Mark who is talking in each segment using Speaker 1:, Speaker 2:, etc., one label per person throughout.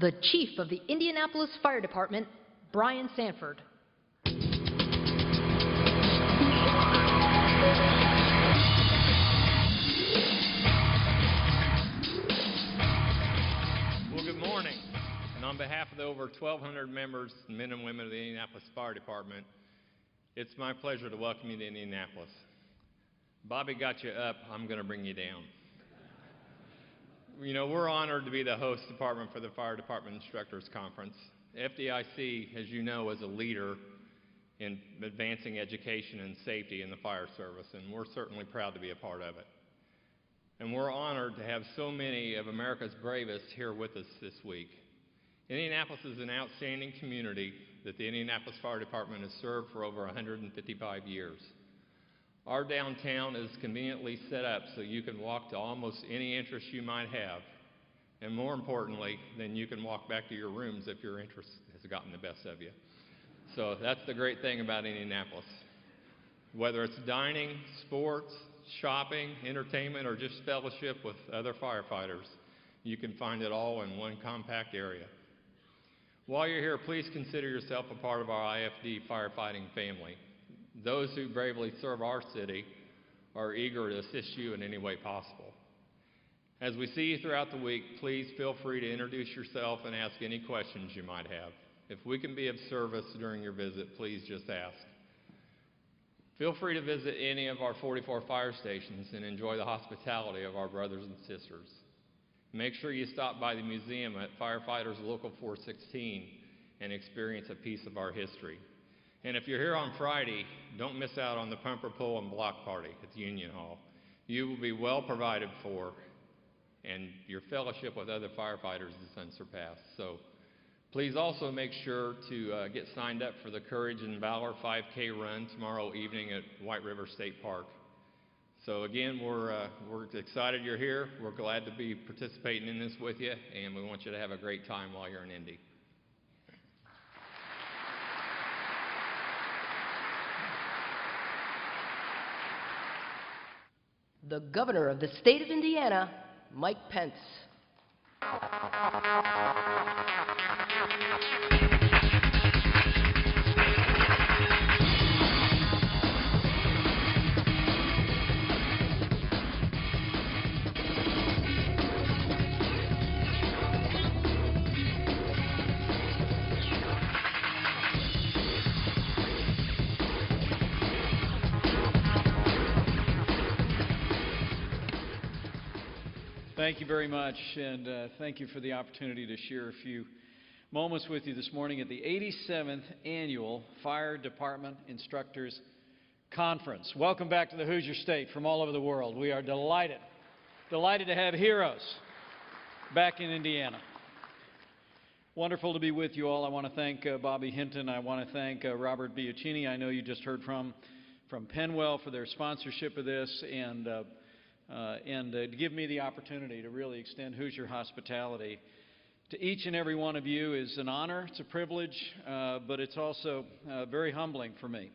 Speaker 1: the Chief of the Indianapolis Fire Department, Brian Sanford.
Speaker 2: Well, good morning. And on behalf of the over 1,200 members, men and women of the Indianapolis Fire Department, it's my pleasure to welcome you to Indianapolis. Bobby got you up, I'm going to bring you down. You know, we're honored to be the host department for the Fire Department Instructors Conference. FDIC, as you know, is a leader in advancing education and safety in the fire service, and we're certainly proud to be a part of it. And we're honored to have so many of America's bravest here with us this week. Indianapolis is an outstanding community that the Indianapolis Fire Department has served for over 155 years. Our downtown is conveniently set up so you can walk to almost any interest you might have, and more importantly, then you can walk back to your rooms if your interest has gotten the best of you. So that's the great thing about Indianapolis. Whether it's dining, sports, shopping, entertainment, or just fellowship with other firefighters, you can find it all in one compact area. While you're here, please consider yourself a part of our IFD firefighting family. Those who bravely serve our city are eager to assist you in any way possible. As we see you throughout the week, please feel free to introduce yourself and ask any questions you might have. If we can be of service during your visit, please just ask. Feel free to visit any of our 44 fire stations and enjoy the hospitality of our brothers and sisters. Make sure you stop by the museum at Firefighters Local 416 and experience a piece of our history. And if you're here on Friday, don't miss out on the Pumper Pull and Block Party at the Union Hall. You will be well provided for, and your fellowship with other firefighters is unsurpassed. So please also make sure to get signed up for the Courage and Valor 5K run tomorrow evening at White River State Park. So again, we're excited you're here. We're glad to be participating in this with you, and we want you to have a great time while you're in Indy.
Speaker 1: The Governor of the State of Indiana, Mike Pence.
Speaker 3: Thank you very much, and thank you for the opportunity to share a few moments with you this morning at the 87th Annual Fire Department Instructors Conference. Welcome back to the Hoosier State from all over the world. We are delighted to have heroes back in Indiana. Wonderful to be with you all. I want to thank Bobby Hinton. I want to thank Robert Biacchini. I know you just heard from Penwell for their sponsorship of this, and to give me the opportunity to really extend Hoosier hospitality to each and every one of you is an honor. It's a privilege, but it's also very humbling for me.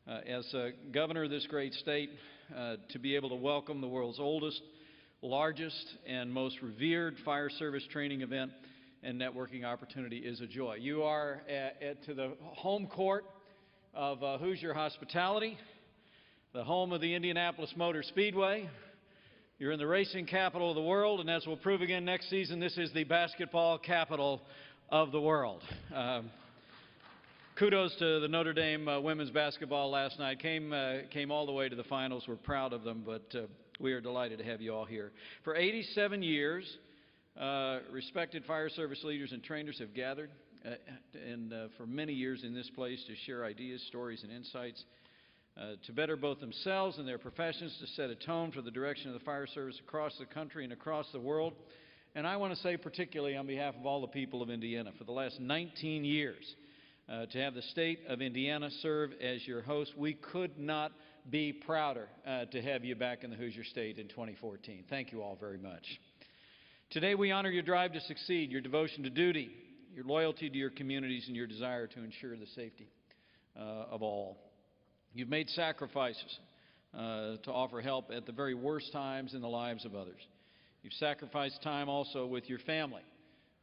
Speaker 3: As governor of this great state, to be able to welcome the world's oldest, largest, and most revered fire service training event and networking opportunity is a joy. You are to the home court of Hoosier hospitality, the home of the Indianapolis Motor Speedway. You're in the racing capital of the world, and as we'll prove again next season, this is the basketball capital of the world. Kudos to the Notre Dame women's basketball last night. Came all the way to the finals. We're proud of them, but we are delighted to have you all here. For 87 years, respected fire service leaders and trainers have gathered for many years in this place to share ideas, stories, and insights to better both themselves and their professions, to set a tone for the direction of the fire service across the country and across the world. And I want to say particularly on behalf of all the people of Indiana, for the last 19 years, to have the state of Indiana serve as your host, we could not be prouder to have you back in the Hoosier State in 2014. Thank you all very much. Today we honor your drive to succeed, your devotion to duty, your loyalty to your communities, and your desire to ensure the safety of all. You've made sacrifices to offer help at the very worst times in the lives of others. You've sacrificed time also with your family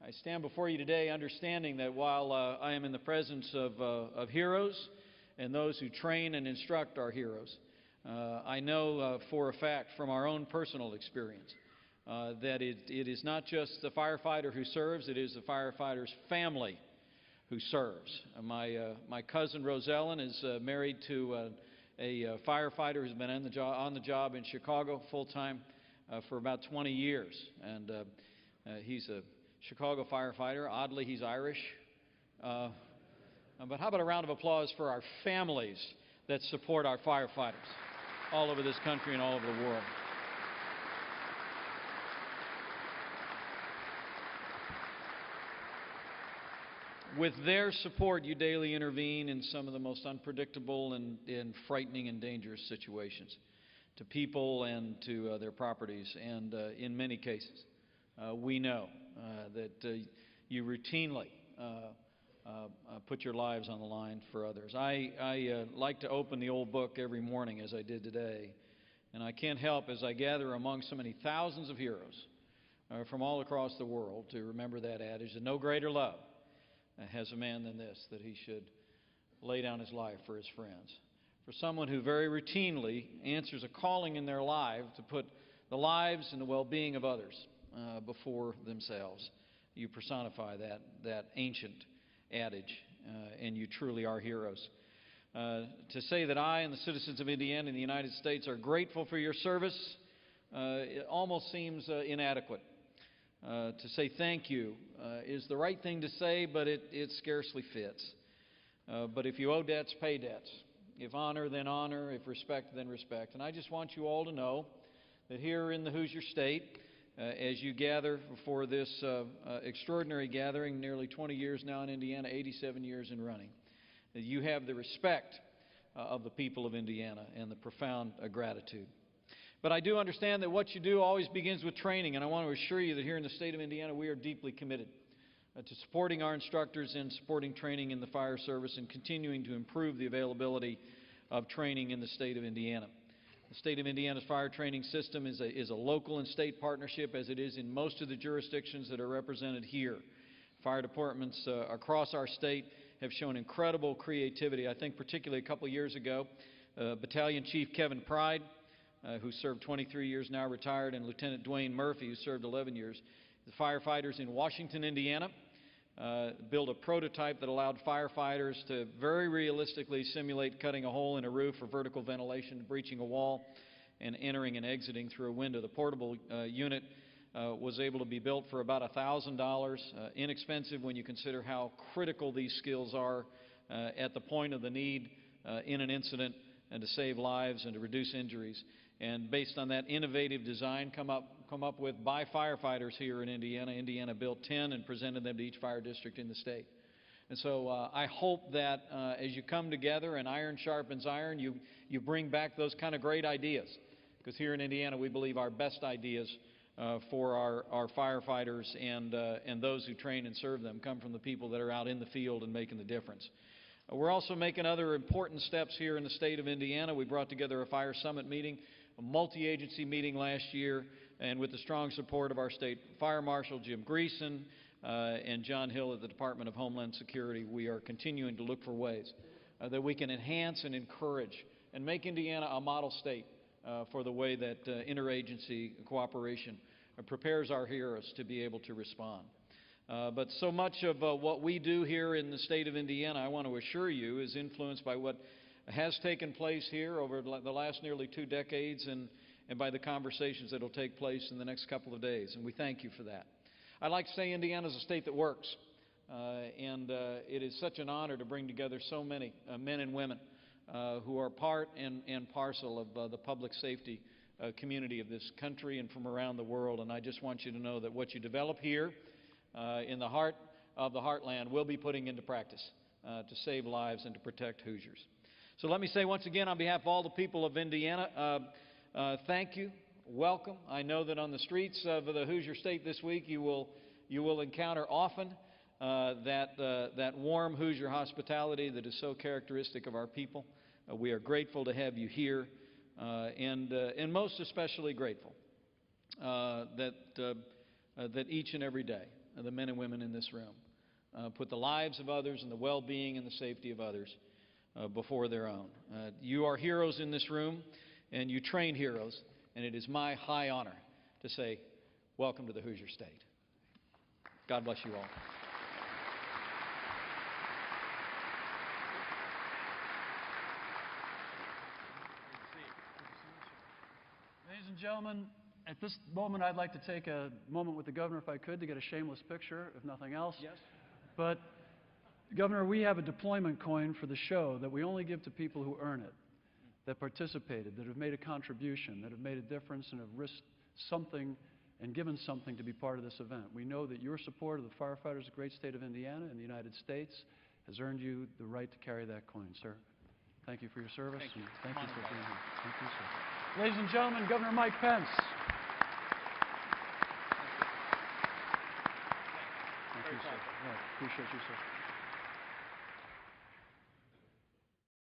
Speaker 3: I stand before you today understanding that while I am in the presence of heroes and those who train and instruct our heroes, I know for a fact from our own personal experience that it is not just the firefighter who serves, it is the firefighter's family who serves. My cousin Rosellen is married to a firefighter who's been on the job in Chicago full-time for about 20 years. And he's a Chicago firefighter. Oddly, he's Irish. But how about a round of applause for our families that support our firefighters all over this country and all over the world. With their support, you daily intervene in some of the most unpredictable and frightening and dangerous situations to people and to their properties. And in many cases, we know that you routinely put your lives on the line for others. I like to open the old book every morning, as I did today, and I can't help, as I gather among so many thousands of heroes from all across the world, to remember that adage that no greater love has a man than this, that he should lay down his life for his friends. For someone who very routinely answers a calling in their life to put the lives and the well-being of others before themselves. You personify that ancient adage, and you truly are heroes. To say that I and the citizens of Indiana and the United States are grateful for your service, it almost seems inadequate. To say thank you is the right thing to say, but it scarcely fits. But if you owe debts, pay debts. If honor, then honor. If respect, then respect. And I just want you all to know that here in the Hoosier State, as you gather for this extraordinary gathering, nearly 20 years now in Indiana, 87 years in running, that you have the respect of the people of Indiana and the profound gratitude. But I do understand that what you do always begins with training, and I want to assure you that here in the state of Indiana we are deeply committed to supporting our instructors and supporting training in the fire service and continuing to improve the availability of training in the state of Indiana. The state of Indiana's fire training system is a local and state partnership, as it is in most of the jurisdictions that are represented here. Fire departments across our state have shown incredible creativity. I think particularly a couple of years ago, Battalion Chief Kevin Pride, who served 23 years, now retired, and Lieutenant Dwayne Murphy, who served 11 years. The firefighters in Washington, Indiana, built a prototype that allowed firefighters to very realistically simulate cutting a hole in a roof for vertical ventilation, breaching a wall, and entering and exiting through a window. The portable unit was able to be built for about $1,000, inexpensive when you consider how critical these skills are at the point of the need in an incident, and to save lives and to reduce injuries. And based on that innovative design come up with by firefighters here in Indiana, Indiana built 10 and presented them to each fire district in the state. And so I hope that as you come together and iron sharpens iron, you bring back those kind of great ideas. Because here in Indiana we believe our best ideas for our firefighters and those who train and serve them come from the people that are out in the field and making the difference. We're also making other important steps here in the state of Indiana. We brought together a fire summit meeting, a multi-agency meeting last year, and with the strong support of our state fire marshal, Jim Greason, and John Hill at the Department of Homeland Security, we are continuing to look for ways that we can enhance and encourage and make Indiana a model state for the way that interagency cooperation prepares our heroes to be able to respond. But so much of what we do here in the state of Indiana, I want to assure you, is influenced by what has taken place here over the last nearly 2 decades and by the conversations that will take place in the next couple of days. And we thank you for that. I'd like to say Indiana is a state that works. It is such an honor to bring together so many men and women who are part and parcel of the public safety community of this country and from around the world. And I just want you to know that what you develop here in the heart of the heartland will be putting into practice to save lives and to protect Hoosiers. So let me say once again on behalf of all the people of Indiana, thank you, welcome. I know that on the streets of the Hoosier State this week you will encounter often that warm Hoosier hospitality that is so characteristic of our people. We are grateful to have you here, and most especially grateful that each and every day the men and women in this room. Put the lives of others and the well-being and the safety of others before their own. You are heroes in this room, and you train heroes, and it is my high honor to say, welcome to the Hoosier State. God bless you all.
Speaker 4: Ladies and gentlemen, at this moment, I'd like to take a moment with the Governor, if I could, to get a shameless picture, if nothing else.
Speaker 3: Yes.
Speaker 4: But, Governor, we have a deployment coin for the show that we only give to people who earn it, that participated, that have made a contribution, that have made a difference and have risked something and given something to be part of this event. We know that your support of the firefighters of the great state of Indiana and the United States has earned you the right to carry that coin, sir. Thank you for your service.
Speaker 3: Thank you.
Speaker 4: And thank you for being here. Thank you, sir. Ladies and gentlemen, Governor Mike Pence. Thank you, sir. Yeah, appreciate you, sir.